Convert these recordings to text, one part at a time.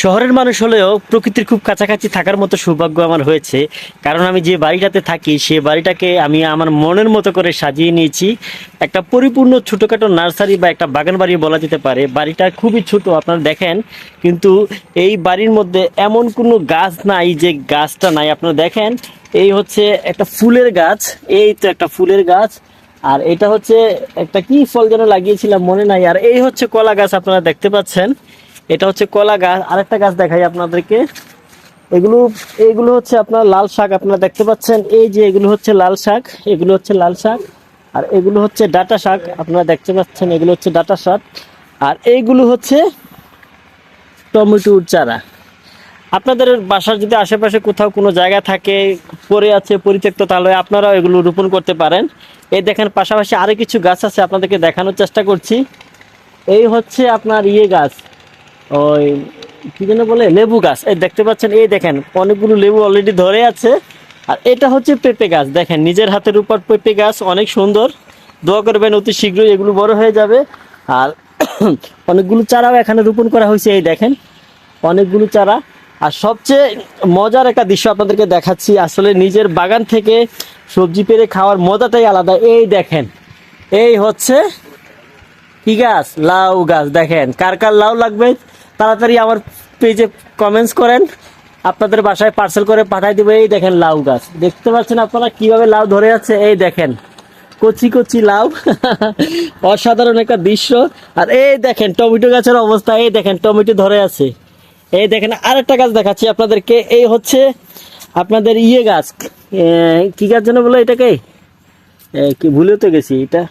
শহরের মানুষ হলেও প্রকৃতির খুব কাছাকাছি থাকার মতো সৌভাগ্য আমার হয়েছে। কারণ আমি যে বাড়িটাতে থাকি সে বাড়িটাকে আমি আমার মনের মতো করে সাজিয়ে নিয়েছি। একটা পরিপূর্ণ ছোটোখাটো নার্সারি বা একটা বাগান বাড়ি বলা যেতে পারে। বাড়িটা খুবই ছোট, আপনারা দেখেন, কিন্তু এই বাড়ির মধ্যে এমন কোনো গাছ নাই যে গাছটা নাই। আপনারা দেখেন, এই হচ্ছে একটা ফুলের গাছ, এই তো একটা ফুলের গাছ। আর এটা হচ্ছে একটা কি ফল যেন লাগিয়েছিলাম মনে নাই। আর এই হচ্ছে কলা গাছ, আপনারা দেখতে পাচ্ছেন, এটা হচ্ছে কলা গাছ। আরেকটা গাছ দেখাই আপনাদেরকে, এগুলো এগুলো হচ্ছে আপনার লাল শাক, আপনারা দেখতে পাচ্ছেন, এই যে এগুলো হচ্ছে লাল শাক, এগুলো হচ্ছে লাল শাক। আর এগুলো হচ্ছে ডাঁটা শাক, আপনারা দেখতে পাচ্ছেন, এগুলো হচ্ছে ডাঁটা শাক। আর এইগুলো হচ্ছে টমেটোর চারা। আপনাদের বাসার যদি আশেপাশে কোথাও কোনো জায়গা থাকে পড়ে আছে পরিত্যক্ত, তাহলে আপনারাও এগুলো রোপণ করতে পারেন। এই দেখেন, পাশাপাশি আরো কিছু গাছ আছে, আপনাদেরকে দেখানোর চেষ্টা করছি। এই হচ্ছে আপনার গাছ, ওই কি যেন বলে, লেবু গাছ। এই দেখতে পাচ্ছেন, এই দেখেন অনেকগুলো লেবু অলরেডি ধরে আছে। আর এটা হচ্ছে পেঁপে গাছ, দেখেন নিজের হাতের উপর পেঁপে গাছ, অনেক সুন্দর। দোয়া করবেন অতি শীঘ্রই এগুলো বড় হয়ে যাবে। আর অনেকগুলো চারাও এখানে রোপণ করা হয়েছে, এই দেখেন অনেকগুলো চারা। আর সবচেয়ে মজার একটা দৃশ্য আপনাদেরকে দেখাচ্ছি, আসলে নিজের বাগান থেকে সবজি পেড়ে খাওয়ার মজাটাই আলাদা। এই দেখেন, এই হচ্ছে কি গাছ? লাউ গাছ। দেখেন, কার কার লাউ লাগবে তাড়াতাড়ি আমার পেজে কমেন্টস করেন, আপনাদের বাসায় পার্সেল করে পাঠাই দেবো। এই দেখেন লাউ গাছ, দেখতে পাচ্ছেন আপনারা কিভাবে লাউ ধরে আছে। এই দেখেন কচি কচি লাউ অসাধারণ একটা দৃশ্য। আর এই দেখেন টমেটো গাছের অবস্থা, এই দেখেন টমেটো ধরে আছে। এই দেখেন আরেকটা গাছ দেখাচ্ছি আপনাদেরকে, এই হচ্ছে আপনাদের গাছ, কি গাছ যেন বলে এটাকে, কি ভুলে তো গেছি, এটা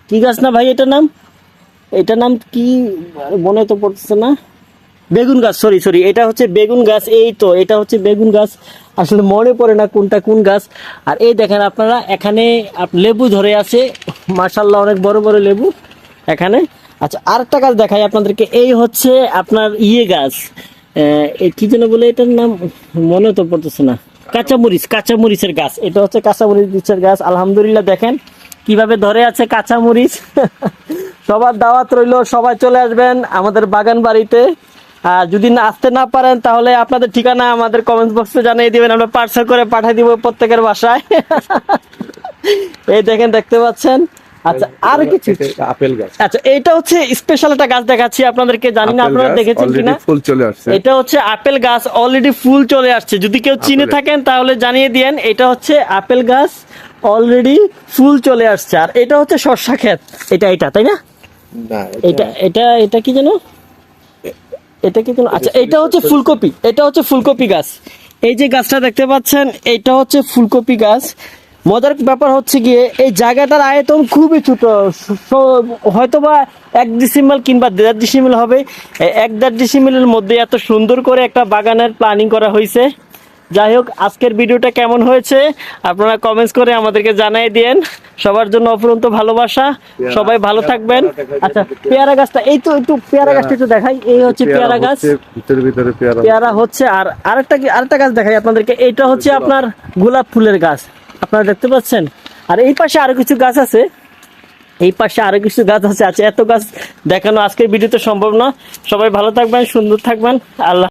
কি গাছ না ভাই, এটার নাম, এটার নাম কি মনে তো পড়তেছে না। বেগুন গাছ, সরি সরি, এটা হচ্ছে বেগুন গাছ। এই তো এটা হচ্ছে বেগুন গাছ, আসলে মনে পড়ে না কোনটা কোন গাছ। আর এই দেখেন আপনারা, এখানে লেবু ধরে আছে, মাশাআল্লাহ অনেক বড় বড় লেবু এখানে। আচ্ছা, আরেকটা গাছ দেখাই আপনাদেরকে, এই হচ্ছে আপনার গাছ, কি যেন বলে এটার নাম, মনে তো পড়তেছে না। কাঁচামরিচ, কাঁচামরিচের গাছ, এটা হচ্ছে কাঁচামরিচের গাছ। আলহামদুলিল্লাহ দেখেন কিভাবে ধরে আছে কাঁচামরিচ সবার দাওয়াত রইল, সবাই চলে আসবেন আমাদের বাগান বাড়িতে। আর যদি আসতে না পারেন তাহলে আপনাদের ঠিকানা আমাদের কমেন্ট বক্সে জানিয়ে দিবেন, আমরা পার্সেল করে পাঠিয়ে দিব প্রত্যেকের বাসায় এই দেখেন, দেখতে পাচ্ছেন। আচ্ছা, আর কিছু আপেল গাছ। আচ্ছা, এটা হচ্ছে স্পেশাল একটা গাছ দেখাচ্ছি আপনাদেরকে, জানি না আপনারা দেখেছেন কিনা। ফুল চলে আসছে, এটা হচ্ছে আপেল গাছ, অলরেডি ফুল চলে আসছে। যদি কেউ চিনে থাকেন তাহলে জানিয়ে দিয়েন। এটা হচ্ছে আপেল গাছ, অলরেডি ফুল চলে আসছে। আর এটা হচ্ছে শসা ক্ষেত, এটা এটা তাই না? এটা এটা এটা কি যেন, এটা কি যেন, আচ্ছা এটা হচ্ছে ফুলকপি, এটা হচ্ছে ফুলকপি গাছ। এই যে গাছটা দেখতে পাচ্ছেন, এটা হচ্ছে ফুলকপি গাছ। মজার ব্যাপার হচ্ছে গিয়ে এই জায়গাটার আয়তন খুবই ছোট, হয়তোবা 1 ডিসিমেল কিংবা 1.5 ডিসিমেল হবে। 1-1.5 ডিসিমেলের মধ্যে এত সুন্দর করে একটা বাগানের প্ল্যানিং করা হয়েছে। যাই হোক, আজকের ভিডিওটা কেমন হয়েছে আপনারা কমেন্টস করে আমাদেরকে জানিয়ে দিন। সবার জন্য অফুরন্ত ভালোবাসা, সবাই ভালো থাকবেন। আচ্ছা, পেয়ারা গাছটা, এই তো একটু পেয়ারা গাছটা একটু দেখাই, এই হচ্ছে পেয়ারা গাছ, ভিতরে ভিতরে পেয়ারা হচ্ছে। আর আরেকটা গাছ দেখাই আপনাদেরকে, এটা হচ্ছে আপনার গোলাপ ফুলের গাছ, আপনারা দেখতে পাচ্ছেন। আর এই পাশে আরো কিছু গাছ আছে, এই পাশে আরো কিছু গাছ আছে। আচ্ছা, এত গাছ দেখানো আজকের ভিডিওতে সম্ভব না। সবাই ভালো থাকবেন, সুন্দর থাকবেন, আল্লাহ।